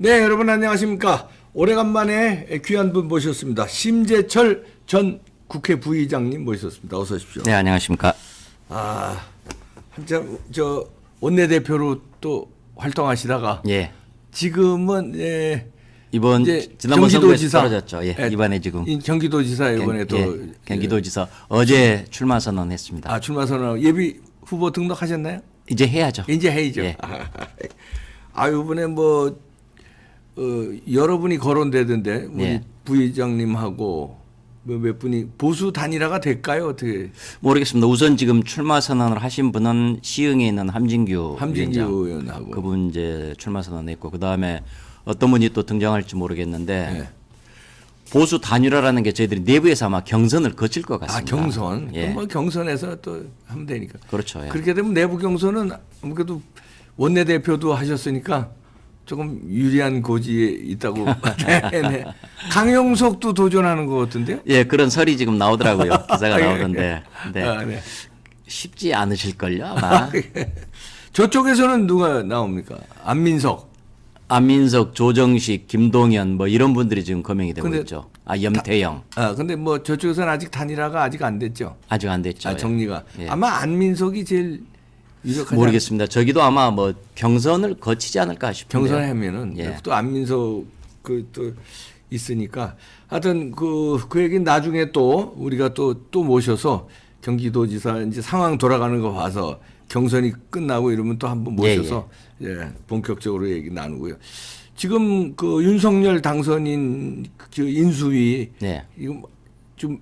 네, 여러분 안녕하십니까. 오래간만에 귀한 분 모셨습니다. 심재철 전 국회 부의장님 모셨습니다. 어서 오십시오. 네, 안녕하십니까. 한참 원내대표로 또 활동하시다가 예. 지금은 이번 이제 지난번 선거에서 경기도지사 떨어졌죠. 예. 이번에 지금 경기도지사 이번에 또 경기도지사 어제 출마 선언했습니다. 출마 선언 예비 후보 등록하셨나요? 이제 해야죠. 이제 해야죠. 예. 이번에 여러 분이 거론되던데 우리 예. 부의장님하고 몇 분이 보수 단일화가 될까요? 어떻게? 모르겠습니다. 우선 지금 출마 선언을 하신 분은 시흥에 있는 함진규 위원장. 의원하고 그분 이제 출마 선언했고 그다음에 어떤 분이 또 등장할지 모르겠는데 네. 보수 단일화라는 게 저희들이 내부에서 아마 경선을 거칠 것 같습니다. 경선. 예. 그럼 경선에서 또 하면 되니까. 그렇죠. 예. 그렇게 되면 내부 경선은 아무래도 원내대표도 하셨으니까 조금 유리한 고지에 있다고. 네. 강용석도 도전하는 것 같은데요? 예, 그런 설이 지금 나오더라고요. 기사가 예. 나오던데. 네. 네. 쉽지 않으실걸요, 아마. 저쪽에서는 누가 나옵니까? 안민석. 안민석, 조정식, 김동연 뭐 이런 분들이 지금 거명이 되고 근데 있죠. 염태영 근데 저쪽에서는 아직 단일화가 아직 안 됐죠. 아직 안 됐죠. 정리가. 예. 아마 안민석이 제일 유력하지. 모르겠습니다. 저기도 아마 뭐 경선을 거치지 않을까 싶은데. 경선하면은 예. 또 안민석 또 있으니까 하여튼 그 얘기는 나중에 또 우리가 또 모셔서 경기도지사 이제 상황 돌아가는 거 봐서 경선이 끝나고 이러면 또 한번 모셔서 본격적으로 얘기 나누고요. 지금 그 윤석열 당선인 인수위 네. 이거 좀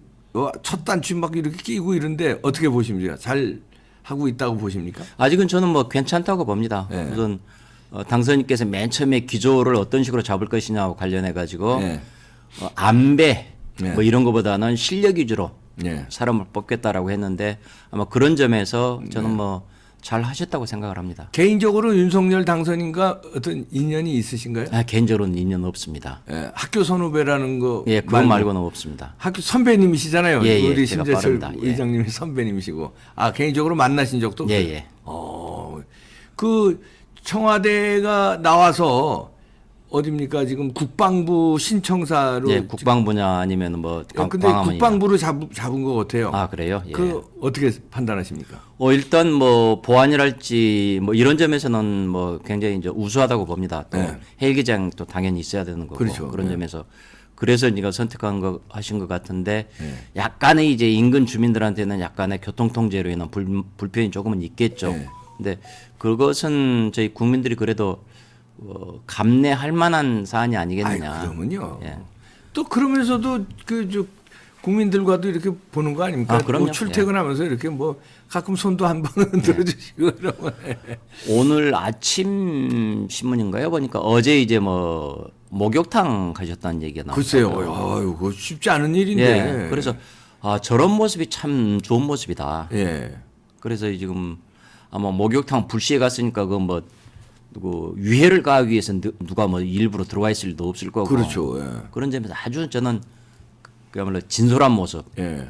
첫 단추 막 이렇게 끼고 이런데 어떻게 보십니까? 잘 하고 있다고 보십니까? 아직은 저는 뭐 괜찮다고 봅니다. 예. 우선 당선인께서 맨 처음에 기조를 어떤 식으로 잡을 것이냐와 관련해 가지고 예. 안배 예. 뭐 이런 것보다는 실력 위주로 예. 사람을 뽑겠다라고 했는데 아마 그런 점에서 저는 뭐 잘 하셨다고 생각을 합니다. 개인적으로 윤석열 당선인과 어떤 인연이 있으신가요? 개인적으로는 인연 없습니다. 학교 선후배라는 거 예, 그거 말고는 없습니다. 학교 선배님이시잖아요. 예, 우리 제가 심재철 빠릅니다. 예. 의장님이 선배님이시고 개인적으로 만나신 적도 예, 없어요? 예. 그 청와대가 나와서 어딥니까 지금 국방부 신청사로 예, 국방부냐 아니면 뭐 근데 광화문이냐. 국방부로 잡은 것 같아요. 그래요? 예. 그 어떻게 판단하십니까? 일단 뭐 보안이랄지 뭐 이런 점에서는 뭐 굉장히 이제 우수하다고 봅니다. 또 네. 헬기장 또 당연히 있어야 되는 거고 그렇죠. 그런 네. 점에서 그래서 네가 선택한 거 하신 것 같은데 네. 약간의 이제 인근 주민들한테는 약간의 교통 통제로 인한 불편이 조금은 있겠죠. 네. 근데 그것은 저희 국민들이 그래도 감내할 만한 사안이 아니겠느냐. 그러면요. 예. 또 그러면서도 국민들과도 이렇게 보는 거 아닙니까? 그럼요. 출퇴근하면서 이렇게 가끔 손도 한 번 들어주시고 이러면. 오늘 아침 신문인가요? 보니까 어제 이제 뭐 목욕탕 가셨다는 얘기가 나왔어요. 글쎄요. 그거 쉽지 않은 일인데. 예. 그래서 저런 모습이 참 좋은 모습이다. 예. 그래서 지금 아마 목욕탕 불시에 갔으니까 누구 유해를 가하기 위해서 누가 뭐 일부러 들어와 있을 리도 없을 거고. 그렇죠. 예. 그런 점에서 아주 저는 그야말로 진솔한 모습. 예.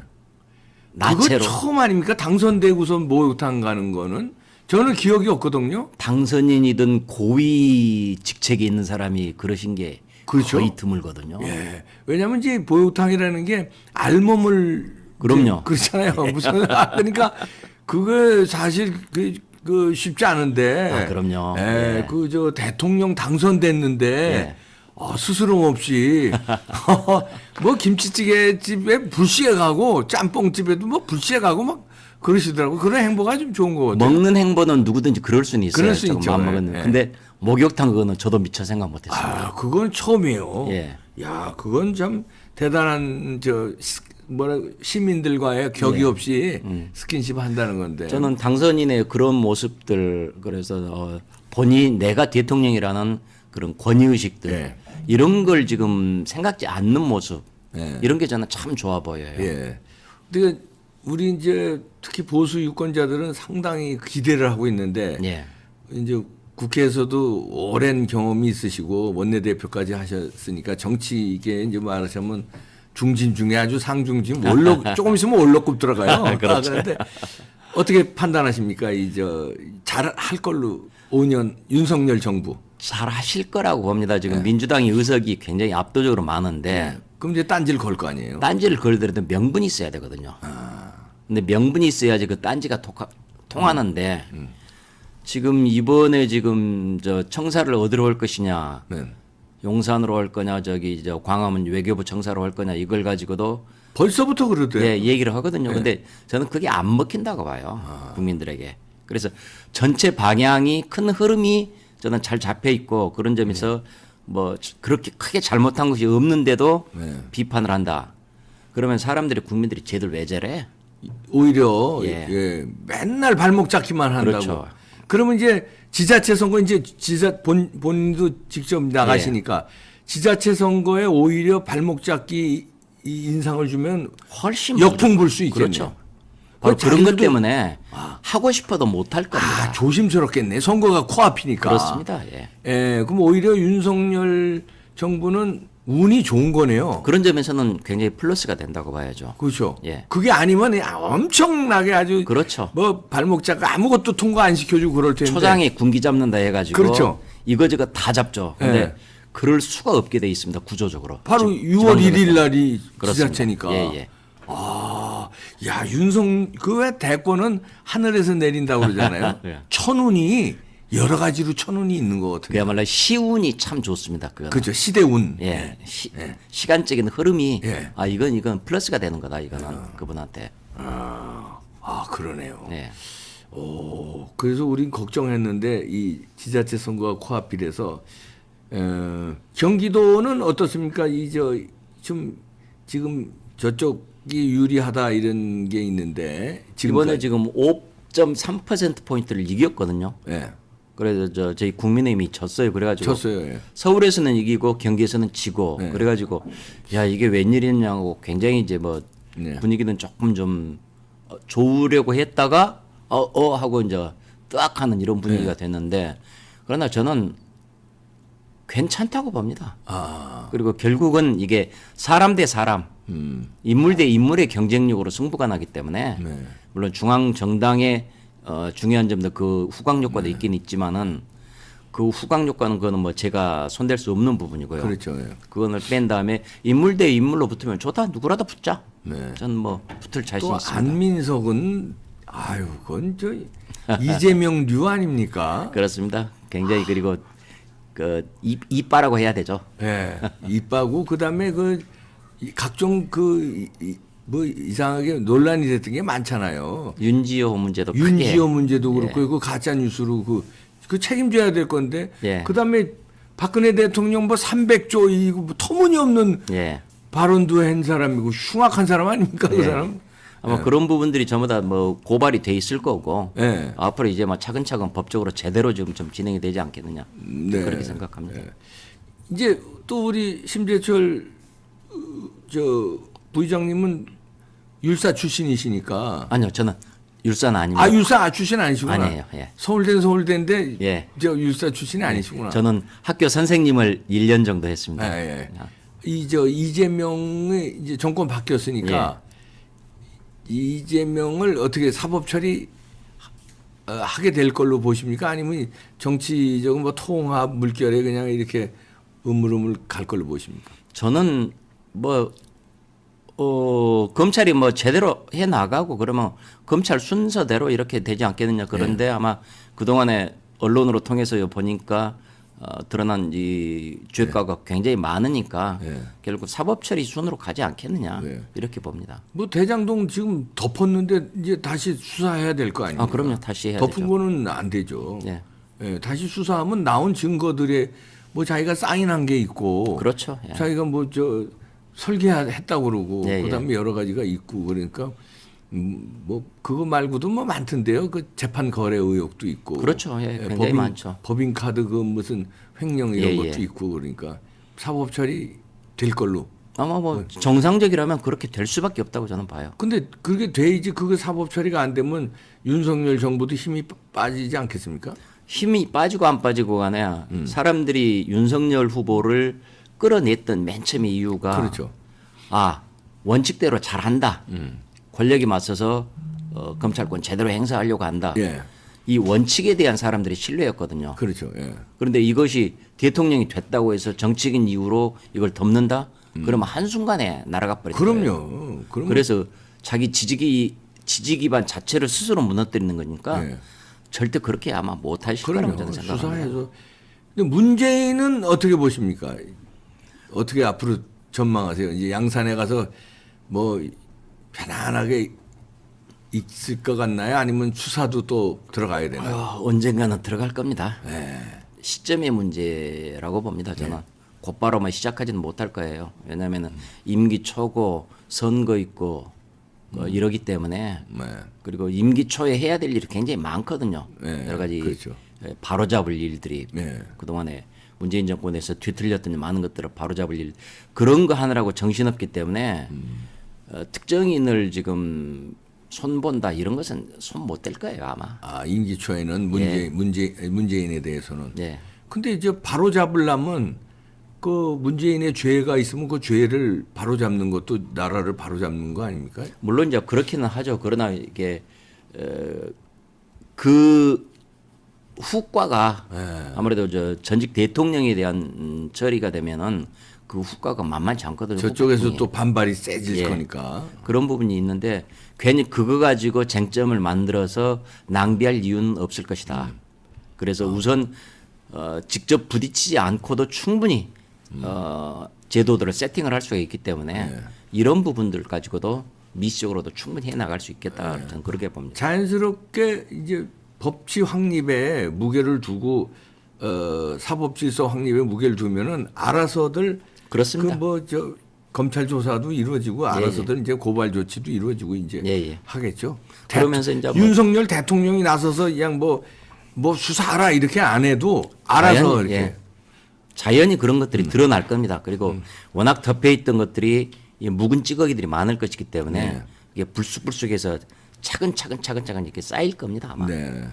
나체로. 그거 처음 아닙니까? 당선되고서 목욕탕 가는 거는 저는 기억이 없거든요. 당선인이든 고위 직책에 있는 사람이 그러신 게 그렇죠. 거의 드물거든요. 예. 왜냐하면 이제 목욕탕이라는 게 알몸을 그럼요. 그렇잖아요. 무슨 그러니까 그게 사실 그 쉽지 않은데. 그럼요. 예. 예. 대통령 당선됐는데. 예. 스스럼 없이 뭐 김치찌개 집에 불시에 가고 짬뽕 집에도 뭐 불시에 가고 막 그러시더라고. 그런 행보가 좀 좋은 거 같아요. 먹는 행보는 누구든지 그럴 수는 있어요. 그럴 수 조금 있죠. 마음 먹는. 예. 근데 목욕탕 그거는 저도 미처 생각 못했습니다. 그건 처음이에요. 예. 야, 그건 참 대단한 시민들과의 격이 예. 없이 스킨십 한다는 건데. 저는 당선인의 그런 모습들 그래서 내가 대통령이라는 그런 권위 의식들 예. 이런 걸 지금 생각지 않는 모습 예. 이런 게 저는 참 좋아 보여요. 예. 근데 우리 이제 특히 보수 유권자들은 상당히 기대를 하고 있는데 예. 이제 국회에서도 오랜 경험이 있으시고 원내대표까지 하셨으니까 정치계 이제 말하자면 중진 중에 아주 상중진 조금 있으면 원로급 들어가요. 그렇죠. 그런데 어떻게 판단하십니까? 잘할 걸로 5년 윤석열 정부. 잘 하실 거라고 봅니다. 지금 민주당이 의석이 굉장히 압도적으로 많은데 그럼 이제 딴지를 걸 거 아니에요? 딴지를 걸더라도 명분이 있어야 되거든요. 근데 명분이 있어야지 그 딴지가 통하는데 지금 이번에 지금 저 청사를 어디로 올 것이냐, 네. 용산으로 올 거냐, 저기 저 광화문 외교부 청사로 올 거냐 이걸 가지고도 벌써부터 그러대요. 예, 얘기를 하거든요. 근데 저는 그게 안 먹힌다고 봐요. 국민들에게. 그래서 전체 방향이 큰 흐름이 저는 잘 잡혀 있고 그런 점에서 뭐 그렇게 크게 잘못한 것이 없는데도 비판을 한다. 그러면 사람들이 국민들이 쟤들 왜 저래? 오히려 예. 예, 맨날 발목 잡기만 한다고. 그렇죠. 그러면 이제 지자체 선거 이제 본인도 직접 나가시니까 지자체 선거에 오히려 발목 잡기 이 인상을 주면 훨씬 역풍 불 수 있겠네요. 그렇죠. 바로 그런 것 때문에 하고 싶어도 못 할 겁니다. 아, 조심스럽겠네. 선거가 코앞이니까. 그렇습니다. 예. 예, 그럼 오히려 윤석열 정부는 운이 좋은 거네요. 그런 점에서는 굉장히 플러스가 된다고 봐야죠. 그렇죠. 예. 그게 아니면 엄청나게 아주 그렇죠. 뭐 발목 잡고 아무것도 통과 안 시켜주고 그럴 텐데. 초장에 군기 잡는다 해가지고 그렇죠. 이거저거 다 잡죠. 근데 예. 그럴 수가 없게 돼 있습니다. 구조적으로. 바로 지- 6월 지방선거에서. 1일 날이 그렇습니다. 지자체니까. 예, 예. 아, 야 그 왜 대권은 하늘에서 내린다고 그러잖아요. 예. 천운이 여러 가지로 천운이 있는 것 같아요. 그야말로 시운이 참 좋습니다. 그거는. 그죠. 시대운. 예. 시간적인 흐름이 예. 아 이건 플러스가 되는 거다 이거는 그분한테. 아 그러네요. 예. 오, 그래서 우린 걱정했는데 이 지자체 선거가 코앞이라서 경기도는 어떻습니까? 좀 지금 저쪽이 유리하다 이런 게 있는데 이번에 지금까지. 지금 5.3% 포인트를 이겼거든요. 예. 그래서 저희 국민의힘이 졌어요. 그래가지고 졌어요. 예. 서울에서는 이기고 경기에서는 지고 네. 그래가지고 야 이게 웬일이냐고 굉장히 이제 뭐 네. 분위기는 조금 좀 좋으려고 했다가 하고 이제 뜨악하는 이런 분위기가 됐는데 그러나 저는 괜찮다고 봅니다. 아, 그리고 결국은 이게 사람 대 사람, 인물 대 인물의 경쟁력으로 승부가 나기 때문에 네. 물론 중앙 정당의 중요한 점도 그 후광 효과도 있긴 있지만은 그 후광 효과는 그거는 뭐 제가 손댈 수 없는 부분이고요. 그렇죠. 예. 그거를 뺀 다음에 인물 대 인물로 붙으면 좋다 누구라도 붙자. 네. 저는 뭐 붙을 자신 또 있습니다. 안민석은 아유, 그건 저 이재명류 아닙니까? 그렇습니다. 굉장히 그리고 그 이빠라고 해야 되죠. 예. 이빠고 그다음에 각종 뭐 이상하게 논란이 됐던 게 많잖아요. 윤지호 문제도 크게. 윤지호 문제도 그렇고 그 가짜 뉴스로 그 책임져야 될 건데 예. 그다음에 박근혜 대통령 뭐 300조 이거 뭐 터무니없는 예. 발언도 한 사람이고 흉악한 사람 아닙니까 그 예. 사람? 아마 그런 부분들이 전부 다 뭐 고발이 돼 있을 거고 예. 앞으로 이제 막 차근차근 법적으로 제대로 좀 진행이 되지 않겠느냐 네. 그렇게 생각합니다. 이제 또 우리 심재철 저 부의장님은 율사 출신이시니까 아니요, 저는 율사는 아닙니다. 아 율사 출신 아니시구나. 아니에요. 예. 서울대는 서울대인데 예. 저 율사 출신이 아니시구나. 저는 학교 선생님을 1년 정도 했습니다. 예, 예. 이재명의 이제 정권 바뀌었으니까 이재명을 어떻게 사법 처리 하게 될 걸로 보십니까? 아니면 정치적인 뭐 통합 물결에 그냥 이렇게 으물으물 갈 걸로 보십니까? 저는 뭐 검찰이 뭐 제대로 해 나가고 그러면 검찰 순서대로 이렇게 되지 않겠느냐 그런데 아마 그 동안에 언론으로 통해서 보니까 드러난 이 죄가가 굉장히 많으니까 결국 사법 처리 순으로 가지 않겠느냐 이렇게 봅니다. 뭐 대장동 지금 덮었는데 이제 다시 수사해야 될 거 아닙니까? 그럼요, 다시 해야 덮은 되죠. 거는 안 되죠. 예. 예, 다시 수사하면 나온 증거들에 뭐 자기가 사인한 게 있고, 그렇죠. 예. 자기가 뭐 저 설계했다고 그러고, 예, 예. 그다음에 여러 가지가 있고 그러니까 뭐 그거 말고도 뭐 많던데요. 그 재판 거래 의혹도 있고, 그렇죠. 예, 굉장히 많죠. 법인카드 그 무슨 횡령 이런 예, 것도 예. 있고 그러니까 사법 처리 될 걸로. 아마 뭐 정상적이라면 그렇게 될 수밖에 없다고 저는 봐요. 근데 그게 돼야지 그게 사법 처리가 안 되면 윤석열 정부도 힘이 빠지지 않겠습니까? 힘이 빠지고 안 빠지고 간에 사람들이 윤석열 후보를 끌어냈던 맨 처음의 이유가 그렇죠. 원칙대로 잘한다. 권력이 맞서서 검찰권 제대로 행사하려고 한다. 예. 이 원칙에 대한 사람들의 신뢰였거든요. 그렇죠. 예. 그런데 이것이 대통령이 됐다고 해서 정치적인 이유로 이걸 덮는다? 그러면 한순간에 날아가 버리는 거예요. 그럼요. 그래서 자기 지지 기반 자체를 스스로 무너뜨리는 거니까 예. 절대 그렇게 아마 못 하실 거라고 그럼요. 저는 생각합니다. 수사해서. 근데 문재인은 어떻게 보십니까? 어떻게 앞으로 전망하세요? 이제 양산에 가서 뭐 편안하게 있을 것 같나요? 아니면 수사도 또 들어가야 되나요? 언젠가는 들어갈 겁니다. 네. 시점의 문제라고 봅니다. 저는 곧바로만 시작하지는 못할 거예요. 왜냐하면 임기 초고 선거 있고 이러기 때문에 네. 그리고 임기 초에 해야 될 일이 굉장히 많거든요. 네, 여러 가지 그렇죠. 바로잡을 일들이 네. 그동안에 문재인 정권에서 뒤틀렸던 많은 것들을 바로잡을 일 그런 거 하느라고 정신없기 때문에 특정인을 지금 손본다 이런 것은 손 못 댈 거예요 아마. 아, 임기 초에는 예. 문재인에 대해서는. 네. 근데 이제 바로 잡으려면 그 문재인의 죄가 있으면 그 죄를 바로 잡는 것도 나라를 바로 잡는 거 아닙니까? 물론 이제 그렇기는 하죠. 그러나 이게 그 후과가 예. 아무래도 저 전직 대통령에 대한 처리가 되면은 그 후과가 만만치 않거든요. 저쪽에서 후폭풍이. 또 반발이 세질 예. 거니까. 그런 부분이 있는데 괜히 그거 가지고 쟁점을 만들어서 낭비할 이유는 없을 것이다. 그래서 우선 직접 부딪히지 않고도 충분히 제도들을 세팅을 할 수가 있기 때문에 이런 부분들 가지고도 미시적으로도 충분히 해 나갈 수 있겠다. 저는 그렇게 봅니다. 자연스럽게 이제 법치 확립에 무게를 두고 사법질서 확립에 무게를 두면은 알아서들 그렇습니다. 그 뭐 저 검찰 조사도 이루어지고 알아서들 이제 고발 조치도 이루어지고 이제 예. 하겠죠. 그러면서 이제 뭐 윤석열 대통령이 나서서 그냥 뭐 수사하라 이렇게 안 해도 알아서 자연히, 이렇게 예. 자연히 그런 것들이 드러날 겁니다. 그리고 워낙 덮여 있던 것들이 이 묵은 찌꺼기들이 많을 것이기 때문에 이게 불쑥불쑥해서 차근차근 이렇게 쌓일 겁니다 아마. 네.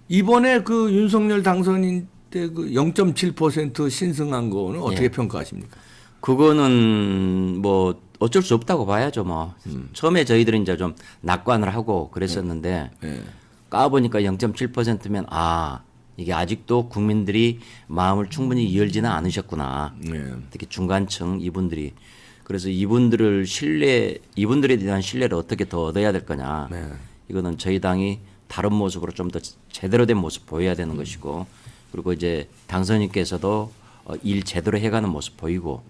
이번에 그 윤석열 당선인 때 그 0.7% 신승한 거는 어떻게 평가하십니까? 그거는 뭐 어쩔 수 없다고 봐야죠 뭐. 처음에 저희들은 이제 좀 낙관을 하고 그랬었는데 네. 까보니까 0.7%면 아 이게 아직도 국민들이 마음을 충분히 열지는 않으셨구나. 네. 특히 중간층 이분들이 그래서 이분들에 대한 신뢰를 어떻게 더 얻어야 될 거냐. 네. 이거는 저희 당이 다른 모습으로 좀 더 제대로 된 모습 보여야 되는 것이고 그리고 이제 당선인께서도 일 제대로 해가는 모습 보이고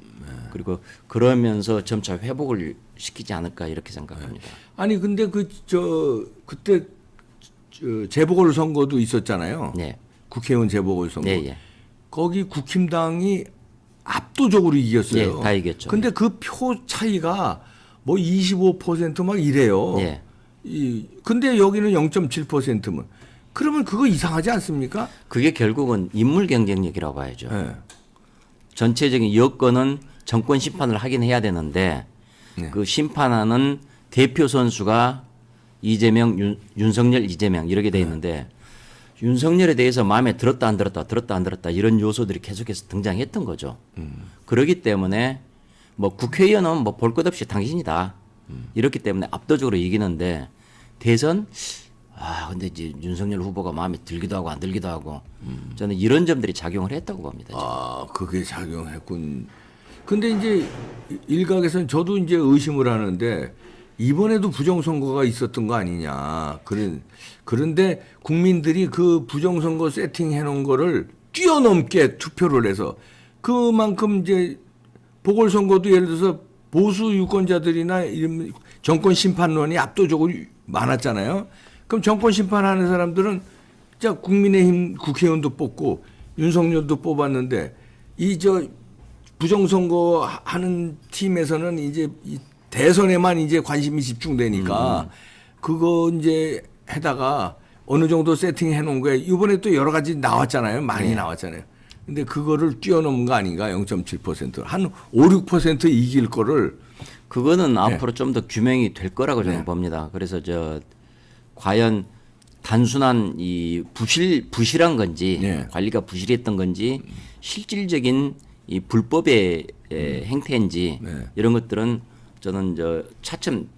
그리고 그러면서 점차 회복을 시키지 않을까 이렇게 생각합니다. 아니 근데 그때 재보궐 선거도 있었잖아요. 네. 국회의원 재보궐 선거. 네, 거기 국힘당이 압도적으로 이겼어요. 네, 다 이겼죠. 근데 그 표 차이가 뭐 25%막 이래요. 네. 근데 여기는 0.7%면 그러면 그거 이상하지 않습니까? 그게 결국은 인물 경쟁력이라고 봐야죠. 네. 전체적인 여건은 정권 심판을 하긴 해야 되는데 네. 그 심판하는 대표 선수가 이재명, 윤석열, 이재명 이렇게 돼 있는데 윤석열에 대해서 마음에 들었다 안 들었다 이런 요소들이 계속해서 등장했던 거죠. 그렇기 때문에 뭐 국회의원은 뭐 볼 것 없이 당신이다. 이렇기 때문에 압도적으로 이기는데 대선 근데 이제 윤석열 후보가 마음에 들기도 하고 안 들기도 하고 저는 이런 점들이 작용을 했다고 봅니다. 아, 그게 작용했군. 근데 이제 일각에서는 저도 이제 의심을 하는데 이번에도 부정선거가 있었던 거 아니냐. 그런데 국민들이 그 부정선거 세팅해 놓은 거를 뛰어넘게 투표를 해서 그만큼 이제 보궐선거도 예를 들어서 보수 유권자들이나 이런 정권 심판론이 압도적으로 많았잖아요. 그럼 정권 심판하는 사람들은 진짜 국민의힘 국회의원도 뽑고 윤석열도 뽑았는데 이 부정선거 하는 팀에서는 이제 이 대선에만 이제 관심이 집중되니까 그거 이제 해다가 어느 정도 세팅해 놓은 거에 이번에 또 여러 가지 나왔잖아요. 많이 나왔잖아요. 근데 그거를 뛰어넘은 거 아닌가? 0.7%. 한 5, 6% 이길 거를 그거는 앞으로 좀 더 규명이 될 거라고 저는 봅니다. 그래서 과연 단순한 이 부실한 건지 관리가 부실했던 건지 실질적인 이 불법의 행태인지 이런 것들은 저는 차츰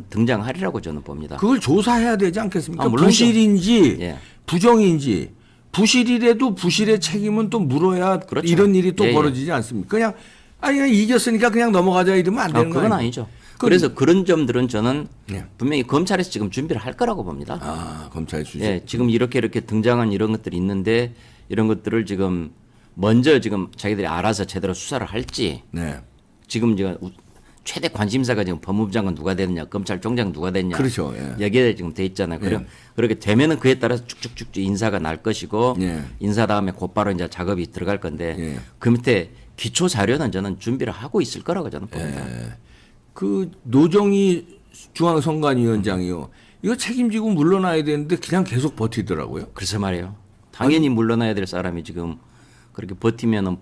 등장하리라고 저는 봅니다. 그걸 조사해야 되지 않겠습니까? 물론이죠. 부실인지 예. 부정인지 부실이라도 부실의 책임은 또 물어야 그렇죠. 이런 일이 또 예, 예. 벌어지지 않습니까? 그냥 아니 그냥 이겼으니까 그냥 넘어가자 이러면 안 되는 거 그건 아니에요? 아니죠. 그래서 그런 점들은 저는 예. 분명히 검찰에서 지금 준비를 할 거라고 봅니다. 아 검찰 수사. 예, 지금 이렇게 등장한 이런 것들이 있는데 이런 것들을 지금 먼저 지금 자기들이 알아서 제대로 수사를 할지 네. 지금 제가 최대 관심사가 지금 법무부 장관 누가 되느냐, 검찰총장 누가 되느냐. 그렇죠. 예. 여기에 지금 돼 있잖아요. 예. 그렇게 되면은 그에 따라서 쭉쭉쭉 인사가 날 것이고 예. 인사 다음에 곧바로 이제 작업이 들어갈 건데 예. 그 밑에 기초 자료는 저는 준비를 하고 있을 거라고 저는 봅니다. 그 노정희 중앙선관위원장이요. 이거 책임지고 물러나야 되는데 그냥 계속 버티더라고요. 그래서 말이에요. 당연히 물러나야 될 사람이 지금 그렇게 버티면은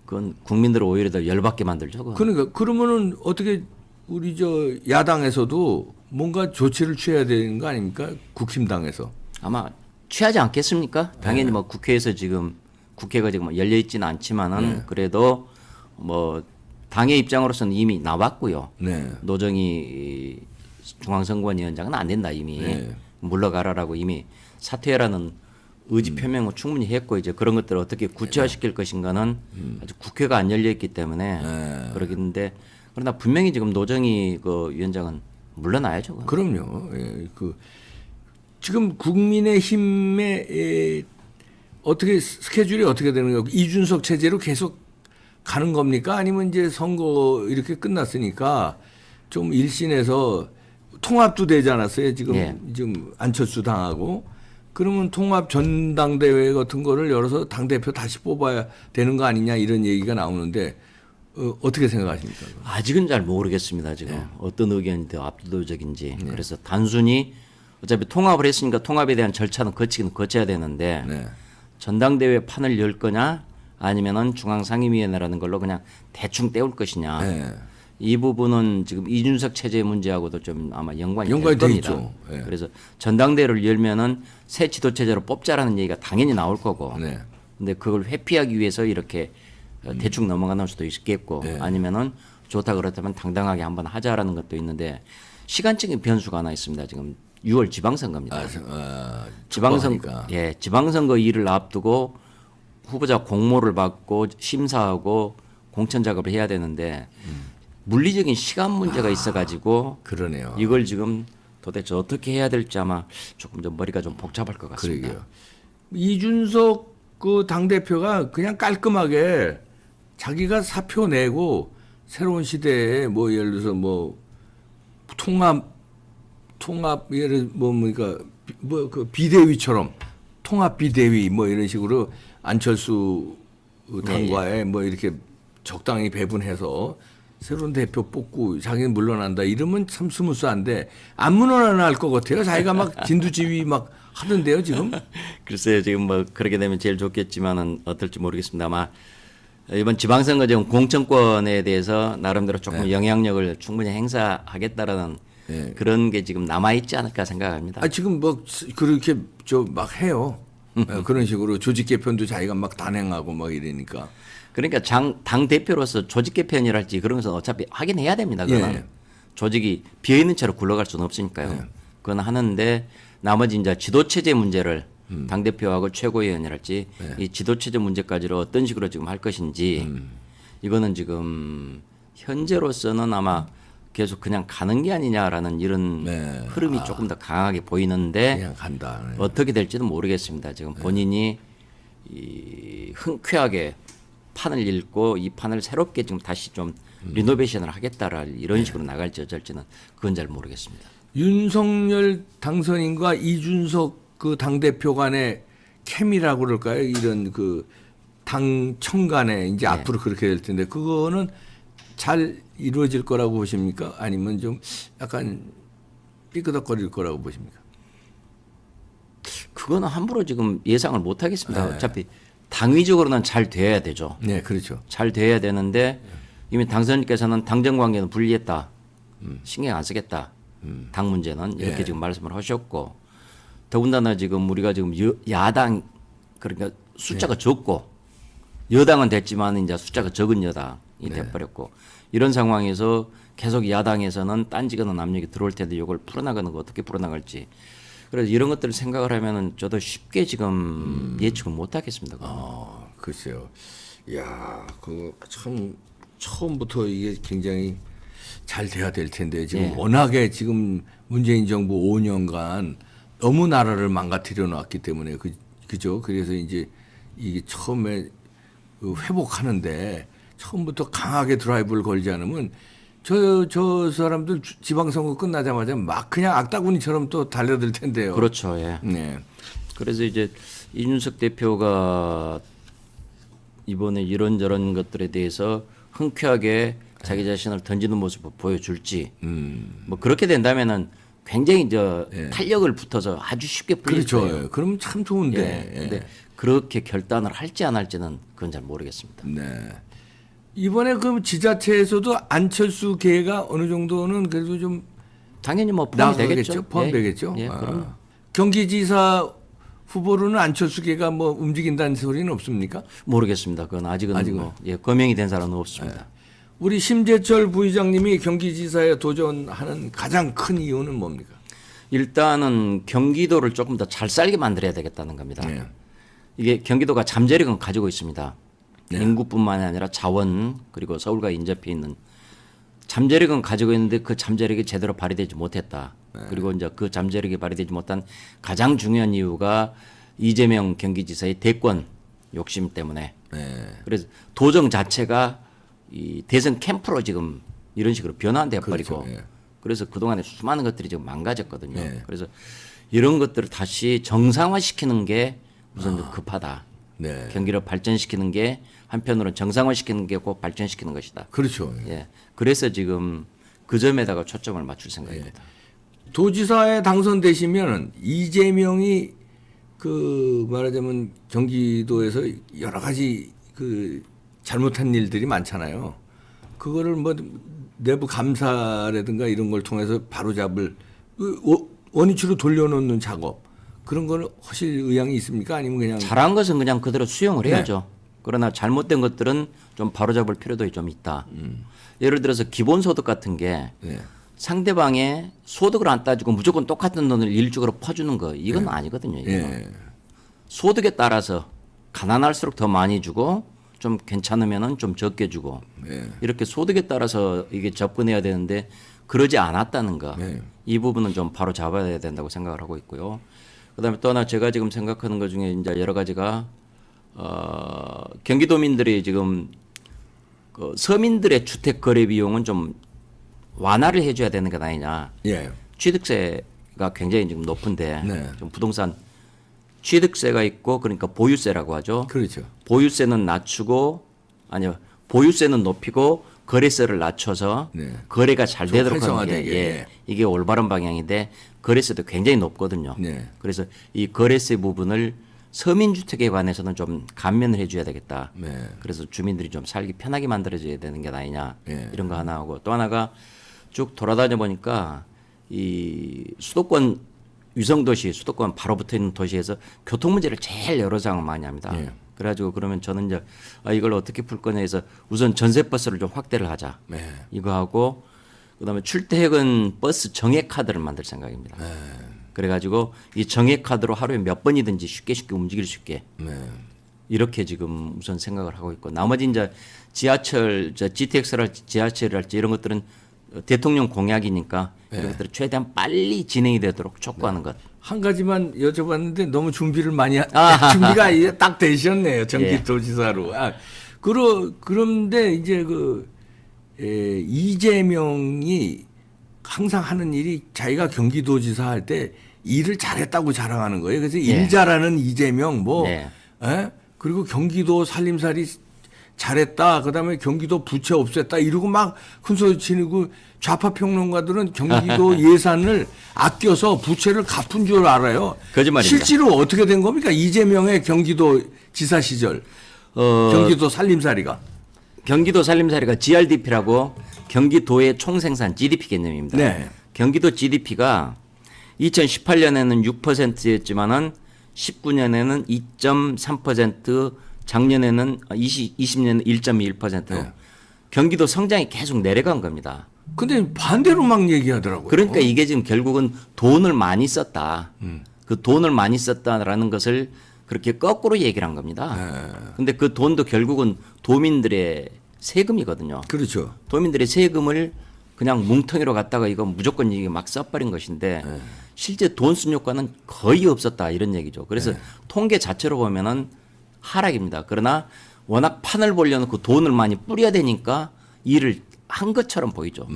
그건 국민들을 오히려 더 열받게 만들죠. 그건. 그러니까 그러면은 어떻게 우리 저 야당에서도 뭔가 조치를 취해야 되는 거 아닙니까? 국힘당에서. 아마 취하지 않겠습니까? 당연히 뭐 국회에서 지금 국회가 지금 열려 있지는 않지만은 그래도 뭐 당의 입장으로서는 이미 나왔고요. 네. 노정희 중앙선관위원장은 안 된다 이미 네. 물러가라라고 이미 사퇴라는 의지 표명을 충분히 했고 이제 그런 것들을 어떻게 구체화시킬 것인가는 아직 국회가 안 열려 있기 때문에 그러겠는데 그러나 분명히 지금 노정희 그 위원장은 물러나야죠. 그건. 그럼요. 예. 그 지금 국민의힘의 어떻게 스케줄이 어떻게 되는 거예요? 이준석 체제로 계속 가는 겁니까? 아니면 이제 선거 이렇게 끝났으니까 좀 일신에서 통합도 되지 않았어요? 지금 예. 지금 안철수 당하고 그러면 통합 전당대회 같은 거를 열어서 당 대표 다시 뽑아야 되는 거 아니냐 이런 얘기가 나오는데 어떻게 생각하십니까? 아직은 잘 모르겠습니다. 지금 어떤 의견이 더 압도적인지. 그래서 단순히 어차피 통합을 했으니까 통합에 대한 절차는 거치긴 거쳐야 되는데 네. 전당대회 판을 열 거냐 아니면은 중앙상임위원회라는 걸로 그냥 대충 때울 것이냐. 네. 이 부분은 지금 이준석 체제 문제하고도 좀 아마 연관이 연관이 될 돼 겁니다. 있죠. 예. 그래서 전당대회를 열면은 새 지도 체제로 뽑자라는 얘기가 당연히 나올 거고. 네. 근데 그걸 회피하기 위해서 이렇게 대충 넘어가는 수도 있겠고 네. 아니면은 좋다 그렇다면 당당하게 한번 하자라는 것도 있는데 시간적인 변수가 하나 있습니다. 지금 6월 지방선거입니다. 촉박하니까. 지방선거 일을 앞두고 후보자 공모를 받고 심사하고 공천 작업을 해야 되는데 물리적인 시간 문제가 있어가지고 그러네요. 이걸 지금 도대체 어떻게 해야 될지 아마 조금 좀 머리가 좀 복잡할 것 같습니다. 그러게요. 이준석 그 당 대표가 그냥 깔끔하게 자기가 사표 내고 새로운 시대에 뭐 예를 들어서 뭐 통합 예를 뭐니까 뭐 그 비대위처럼 통합 비대위 뭐 이런 식으로 안철수 당과에 뭐 이렇게 적당히 배분해서 새로운 대표 뽑고 자기는 물러난다 이러면 참 스무스한데 안 물러날 것 같아요. 자기가 막 진두지휘 막 하던데요 지금. 글쎄요, 지금 뭐 그렇게 되면 제일 좋겠지만은 어떨지 모르겠습니다. 아마 이번 지방선거 지금 공천권에 대해서 나름대로 조금 영향력을 충분히 행사하겠다라는 그런 게 지금 남아 있지 않을까 생각합니다. 아 지금 뭐 그렇게 저 막 해요. 그런 식으로 조직 개편도 자기가 막 단행하고 막 이러니까. 그러니까 당 대표로서 조직 개편이랄지 그런 것은 어차피 하긴 해야 됩니다. 그거는 예. 조직이 비어 있는 채로 굴러갈 수는 없으니까요. 그건 하는데 나머지 이제 지도 체제 문제를 당 대표하고 최고위원이랄지 이 지도 체제 문제까지를 어떤 식으로 지금 할 것인지 이거는 지금 현재로서는 아마 계속 그냥 가는 게 아니냐라는 이런 흐름이 조금 더 강하게 보이는데 그냥 간다. 네. 어떻게 될지는 모르겠습니다. 지금 본인이 이 흔쾌하게 판을 읽고 이 판을 새롭게 지금 다시 좀 리노베이션을 하겠다라 이런 식으로 나갈지 어쩔지는 그건 잘 모르겠습니다. 윤석열 당선인과 이준석 그 당대표 간의 케미라고 그럴까요? 이런 그 당청 간에 이제 앞으로 그렇게 될 텐데 그거는 잘 이루어질 거라고 보십니까? 아니면 좀 약간 삐끄덕거릴 거라고 보십니까? 그거는 함부로 지금 예상을 못 하겠습니다. 어차피 당위적으로는 잘 돼야 되죠. 네, 그렇죠. 잘 돼야 되는데 이미 당선인께서는 당정 관계는 분리했다. 신경 안 쓰겠다. 당 문제는 이렇게 지금 말씀을 하셨고 더군다나 지금 우리가 지금 야당 그러니까 숫자가 적고 여당은 됐지만 이제 숫자가 적은 여당이 돼버렸고 이런 상황에서 계속 야당에서는 딴지거나 압력이 들어올 텐데 이걸 풀어나가는 거 어떻게 풀어나갈지 그래서 이런 것들을 생각을 하면은 저도 쉽게 지금 예측을 못 하겠습니다. 글쎄요. 야, 그거 참 처음부터 이게 굉장히 잘 돼야 될 텐데 지금 예. 워낙에 지금 문재인 정부 5년간 너무 나라를 망가뜨려 놨기 때문에 그죠? 그래서 이제 이게 처음에 그 회복하는데 처음부터 강하게 드라이브를 걸지 않으면 저 사람들 지방선거 끝나자마자 막 그냥 악다구니처럼 또 달려들 텐데요. 그렇죠. 예. 네. 그래서 이제 이준석 대표가 이번에 이런저런 것들에 대해서 흔쾌하게 자기 자신을 던지는 모습을 보여줄지 뭐 그렇게 된다면은 굉장히 탄력을 붙어서 아주 쉽게 풀릴 그렇죠. 거예요. 예. 그러면 참 좋은데. 예. 근데 그렇게 결단을 할지 안 할지는 그건 잘 모르겠습니다. 네. 이번에 그럼 지자체에서도 안철수 계가 어느 정도는 그래도 좀 당연히 뭐 포함되겠죠. 나가겠죠. 포함되겠죠. 예, 그럼 경기지사 후보로는 안철수 계가 뭐 움직인다는 소리는 없습니까? 모르겠습니다. 그건 아직은 뭐 거명이 된 사람은 없습니다. 우리 심재철 부의장님이 경기지사에 도전하는 가장 큰 이유는 뭡니까? 일단은 경기도를 조금 더 잘 살게 만들어야 되겠다는 겁니다. 네. 이게 경기도가 잠재력은 가지고 있습니다. 네. 인구뿐만이 아니라 자원 그리고 서울과 인접해 있는 잠재력은 가지고 있는데 그 잠재력이 제대로 발휘되지 못했다. 그리고 이제 그 잠재력이 발휘되지 못한 가장 중요한 이유가 이재명 경기지사의 대권 욕심 때문에. 네. 그래서 도정 자체가 이 대선 캠프로 지금 이런 식으로 변환되어 버리고 그렇죠. 예. 그래서 그동안에 수많은 것들이 지금 망가졌거든요. 네. 그래서 이런 것들을 다시 정상화시키는 게 우선 좀 급하다. 네. 경기를 발전시키는 게 한편으로는 정상화시키는 게 꼭 발전시키는 것이다. 그렇죠. 예. 그래서 지금 그 점에다가 초점을 맞출 생각입니다. 도지사에 당선되시면 이재명이 그 말하자면 경기도에서 여러 가지 그 잘못한 일들이 많잖아요. 그거를 뭐 내부 감사라든가 이런 걸 통해서 바로잡을 원위치로 돌려놓는 작업 그런 걸 하실 의향이 있습니까? 아니면 그냥 잘한 것은 그냥 그대로 수용을 해야죠. 그러나 잘못된 것들은 좀 바로잡을 필요도 좀 있다. 예를 들어서 기본소득 같은 게 네. 상대방의 소득을 안 따지고 무조건 똑같은 돈을 일주일로 퍼주는 거 이건 아니거든요. 이거는. 예. 소득에 따라서 가난할수록 더 많이 주고 좀 괜찮으면은 좀 적게 주고 예. 이렇게 소득에 따라서 이게 접근해야 되는데 그러지 않았다는 거. 네. 이 부분은 좀 바로 잡아야 된다고 생각을 하고 있고요. 그다음에 또 하나 제가 지금 생각하는 것 중에 이제 여러 가지가 경기도민들이 지금 그 서민들의 주택 거래 비용은 좀 완화를 해줘야 되는 것 아니냐. 예. 취득세가 굉장히 지금 높은데 네. 좀 부동산 취득세가 있고 그러니까 보유세라고 하죠. 그렇죠. 보유세는 낮추고 아니요 보유세는 높이고 거래세를 낮춰서 네. 거래가 잘 좀 되도록 하는 게 활성화되게. 예, 이게 올바른 방향인데 거래세도 굉장히 높거든요. 네. 그래서 이 거래세 부분을 서민주택에 관해서는 좀 감면을 해줘야 되겠다. 네. 그래서 주민들이 좀 살기 편하게 만들어줘야 되는 게 아니냐 네. 이런 거 하나 하고 또 하나가 쭉 돌아다녀 보니까 이 수도권 위성도시 수도권 바로 붙어 있는 도시에서 교통 문제를 제일 여러 장을 많이 합니다. 네. 그래가지고 그러면 저는 이제 이걸 어떻게 풀 거냐 해서 우선 전세버스를 좀 확대를 하자. 네. 이거 하고 그다음에 출퇴근 버스 정액 카드를 만들 생각입니다. 네. 그래가지고 이 정액 카드로 하루에 몇 번이든지 쉽게 움직일 수 있게 네. 이렇게 지금 우선 생각을 하고 있고 나머지 이제 지하철, GTX랄지 지하철이랄지 이런 것들은 대통령 공약이니까 이런 것들을 최대한 빨리 진행이 되도록 촉구하는 것. 한 가지만 여쭤봤는데 너무 준비를 많이 준비가 이제 딱 되셨네요. 경기도지사로. 그런데 이제 이재명이 항상 하는 일이 자기가 경기도지사 할 때 일을 잘했다고 자랑하는 거예요. 그래서 일 잘하는 이재명 그리고 경기도 살림살이 잘했다. 그다음에 경기도 부채 없앴다. 이러고 막 큰소리 치고 좌파 평론가들은 경기도 예산을 아껴서 부채를 갚은 줄 알아요. 거짓말입니다. 실제로 어떻게 된 겁니까? 이재명의 경기도 지사 시절 경기도 살림살이가. 경기도 살림살이가 GRDP라고 경기도의 총생산 GDP 개념입니다. 네. 경기도 GDP가 2018년에는 6%였지만은 19년에는 2.3%, 작년에는 20년은 1.1%. 네. 경기도 성장이 계속 내려간 겁니다. 근데 반대로 막 얘기하더라고요. 그러니까 이게 지금 결국은 돈을 많이 썼다. 그 돈을 많이 썼다라는 것을 그렇게 거꾸로 얘기를 한 겁니다. 근데 그 돈도 결국은 도민들의 세금이거든요. 그렇죠. 도민들의 세금을 그냥 뭉텅이로 갖다가 이거 무조건 이게 막 써버린 것인데 실제 돈 쓴 효과는 거의 없었다 이런 얘기죠. 그래서 통계 자체로 보면은 하락입니다. 그러나 워낙 판을 벌려놓고 돈을 많이 뿌려야 되니까 일을 한 것처럼 보이죠.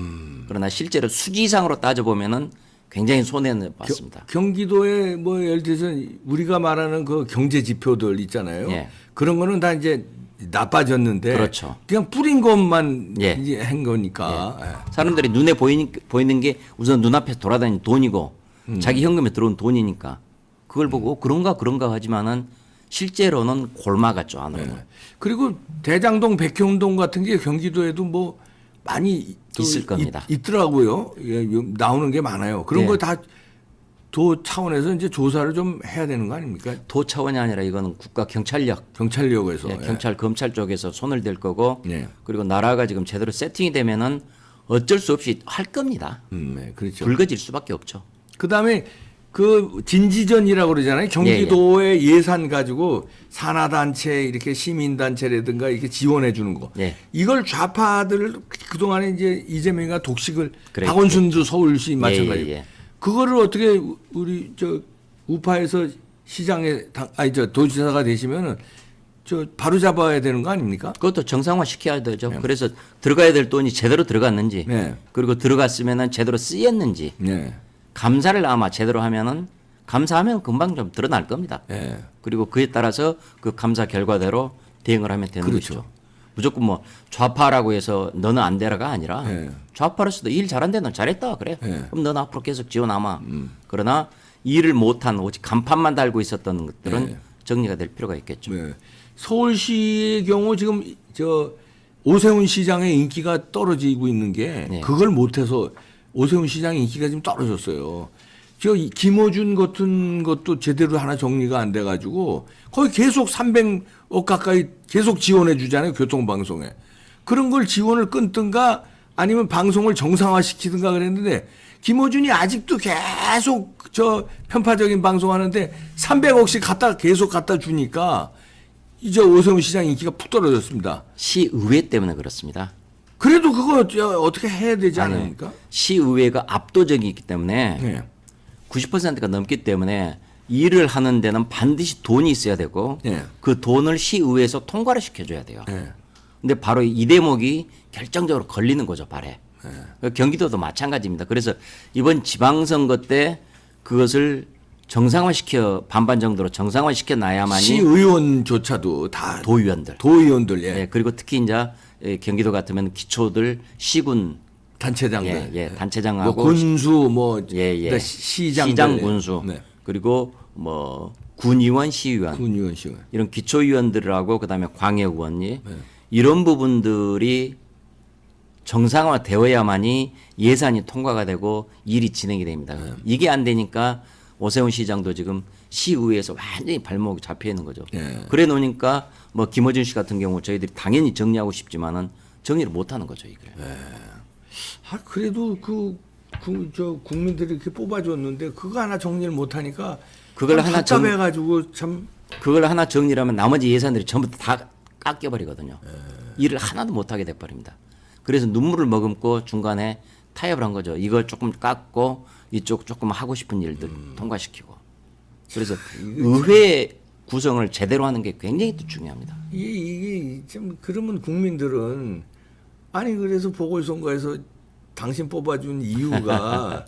그러나 실제로 수지상으로 따져보면은 굉장히 손해는 봤습니다. 경기도에 뭐 예를 들어서 우리가 말하는 그 경제 지표들 있잖아요. 예. 그런 거는 다 이제 나빠졌는데 그렇죠. 그냥 뿌린 것만 예. 이제 한 거니까. 예. 사람들이 눈에 보이는 게 우선 눈앞에서 돌아다니는 돈이고 자기 현금에 들어온 돈이니까 그걸 보고 그런가 하지만은 실제로는 골마갔죠 안으로. 예. 그리고 대장동, 백현동 같은 게 경기도에도 뭐 많이 또 있을 겁니다. 있더라고요. 예, 나오는 게 많아요. 그런 예. 거 다 도 차원에서 이제 조사를 좀 해야 되는 거 아닙니까? 도 차원이 아니라 이거는 국가 경찰력, 경찰력에서. 예, 경찰 검찰 쪽에서 손을 댈 거고 예. 그리고 나라가 지금 제대로 세팅이 되면은 어쩔 수 없이 할 겁니다. 네, 그렇죠. 붉어질 수밖에 없죠. 그다음에 그 진지전이라고 그러잖아요. 경기도의 예산 가지고 산하단체 이렇게 시민단체라든가 이렇게 지원해 주는 거. 예. 이걸 좌파들 그동안에 이제 이재명이가 독식을 그래, 박원순도 서울시 마찬가지고. 예. 그거를 어떻게 우리 저 우파에서 시장에 도지사가 되시면은 저 바로 잡아야 되는 거 아닙니까? 그것도 정상화 시켜야 되죠. 그래서 들어가야 될 돈이 제대로 들어갔는지 네. 그리고 들어갔으면은 제대로 쓰였는지 네. 감사를 아마 제대로 하면은 감사하면 금방 좀 드러날 겁니다. 네. 그리고 그에 따라서 그 감사 결과대로 대응을 하면 되는 그렇죠. 것이죠. 무조건 뭐 좌파라고 해서 너는 안 되라가 아니라 네. 좌파로서도 일 잘한데 넌 잘했다 그래. 네. 그럼 넌 앞으로 계속 지원하마. 그러나 일을 못한 오직 간판만 달고 있었던 것들은 네. 정리가 될 필요가 있겠죠. 네. 서울시의 경우 지금 저 오세훈 시장의 인기가 떨어지고 있는 게 네. 그걸 못해서 오세훈 시장의 인기가 지금 떨어졌어요. 저 김어준 같은 것도 제대로 하나 정리가 안 돼가지고 거의 계속 300억 가까이 계속 지원해 주잖아요. 교통방송에. 그런 걸 지원을 끊든가 아니면 방송을 정상화시키든가 그랬는데 김어준이 아직도 계속 저 편파적인 방송하는데 300억씩 계속 갖다 주니까 이제 오세훈 시장 인기가 푹 떨어졌습니다. 시의회 때문에 그렇습니다. 그래도 그거 어떻게 해야 되지 아니, 않습니까? 시의회가 압도적이기 때문에 네. 90%가 넘기 때문에 일을 하는 데는 반드시 돈이 있어야 되고 네. 그 돈을 시의회에서 통과를 시켜줘야 돼요. 네. 근데 바로 이 대목이 결정적으로 걸리는 거죠, 발에. 경기도도 마찬가지입니다. 그래서 이번 지방선거 때 그것을 반반 정도로 정상화시켜 놔야만이 시의원조차도 다 도의원들. 예. 예, 그리고 특히 이제 경기도 같으면 기초들 시군 단체장들, 단체장하고 뭐 군수, 뭐 예. 시장, 시장 군수 네. 그리고 뭐 군의원, 시의원 군의원, 시의원. 이런 기초의원들하고 그다음에 광역의원이 이런 부분들이 정상화되어야만이 예산이 통과가 되고 일이 진행이 됩니다. 이게 안 되니까 오세훈 시장도 지금 시의회에서 완전히 발목이 잡혀 있는 거죠. 그래 놓으니까 뭐 김어준 씨 같은 경우 저희들이 당연히 정리하고 싶지만은 정리를 못 하는 거죠, 이게. 그래도 저 국민들이 이렇게 뽑아줬는데 그거 하나 정리를 못 하니까 그걸 하나 답답해가지고 참. 그걸 하나 정리를 하면 나머지 예산들이 전부 다 깎여버리거든요. 일을 하나도 못 하게 돼버립니다. 그래서 눈물을 머금고 중간에 타협을 한 거죠. 이걸 조금 깎고 이쪽 조금 하고 싶은 일들 통과시키고. 그래서 의회 구성을 제대로 하는 게 굉장히 또 중요합니다. 이게 좀 그러면 국민들은 아니 그래서 보궐선거에서 당신 뽑아준 이유가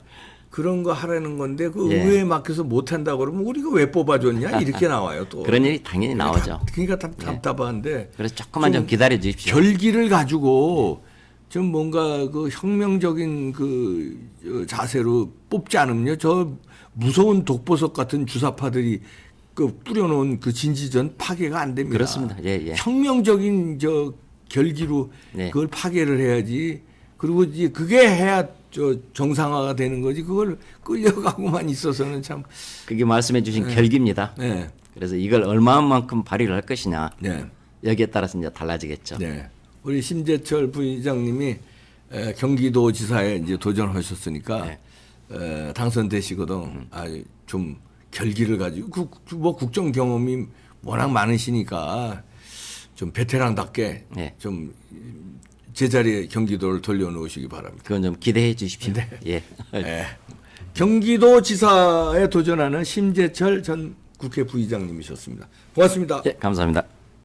그런 거 하라는 건데 그 예. 의회에 맡겨서 못 한다 그러면 우리가 왜 뽑아줬냐 이렇게 나와요 또. 그런 일이 당연히 나오죠. 그러니까 답답한데. 그래서 조금만 좀 기다려 주십시오. 결기를 가지고 좀 뭔가 그 혁명적인 그 자세로 뽑지 않으면요 저 무서운 독보석 같은 주사파들이 그 뿌려놓은 그 진지전 파괴가 안 됩니다. 그렇습니다. 예. 혁명적인 저 결기로 네. 그걸 파괴를 해야지. 그리고 이제 그게 해야 저 정상화가 되는 거지. 그걸 끌려가고만 있어서는 참. 그게 말씀해 주신 결기입니다. 네. 그래서 이걸 얼마만큼 발휘를 할 것이냐 네. 여기에 따라서 이제 달라지겠죠. 네. 우리 심재철 부의장님이 경기도지사에 이제 도전하셨으니까 당선되시거든. 좀 결기를 가지고 뭐 국정 경험이 워낙 많으시니까 좀 베테랑답게 네. 좀 제자리에 경기도를 돌려놓으시기 바랍니다. 그건 좀 기대해 주십시오. 예. 네. 경기도지사에 도전하는 심재철 전 국회 부의장님이셨습니다. 고맙습니다. 예, 감사합니다.